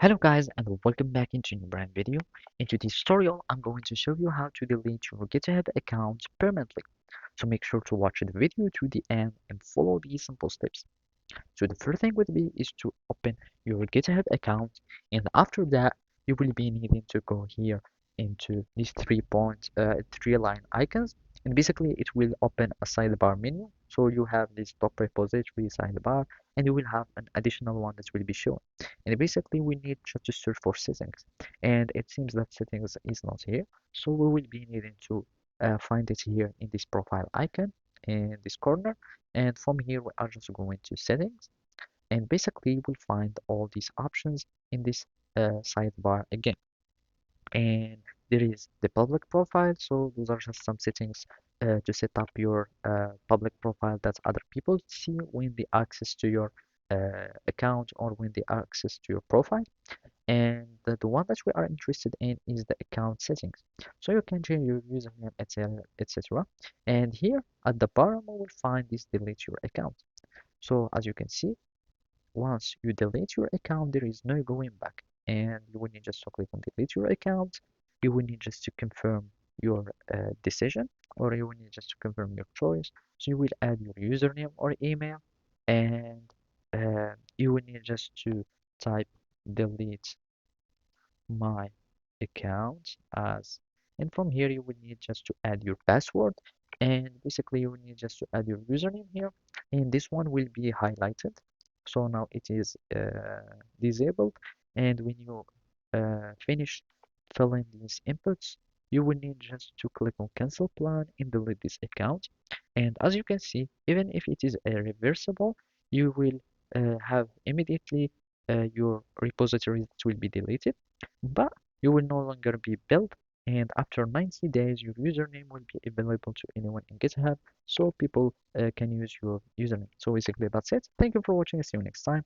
Hello guys and welcome back into a new brand video. In today's tutorial, I'm going to show you how to delete your GitHub account permanently. So make sure to watch the video to the end and follow these simple steps. So the first thing would be is to open your GitHub account, and after that you will be needing to go here into these three line icons, and basically it will open a sidebar menu. So you have this top repository sidebar, and you will have an additional one that will be shown. And basically we need just to search for settings, and it seems that settings is not here. So we will be needing to find it here in this profile icon in this corner, and from here we are just going to settings, and basically you will find all these options in this sidebar again. And there is the public profile, so those are just some settings to set up your public profile that other people see when they access to your account or when they access to your profile. And the one that we are interested in is the account settings. So you can change your username, etc. And here at the bottom, we will find this delete your account. So as you can see, once you delete your account, there is no going back. And you will need just to click on delete your account. You will need just to confirm your decision, or you will need just to confirm your choice. So you will add your username or email, and you will need just to type delete my account as, and from here you will need just to add your password, and basically you will need just to add your username here, and this one will be highlighted. So now it is disabled, and when you finish filling these inputs, you will need just to click on cancel plan and delete this account. And as you can see, even if it is a reversible, you will have immediately your repositories that will be deleted, but you will no longer be billed. And after 90 days, your username will be available to anyone in GitHub, so people can use your username. So basically, that's it. Thank you for watching. See you next time.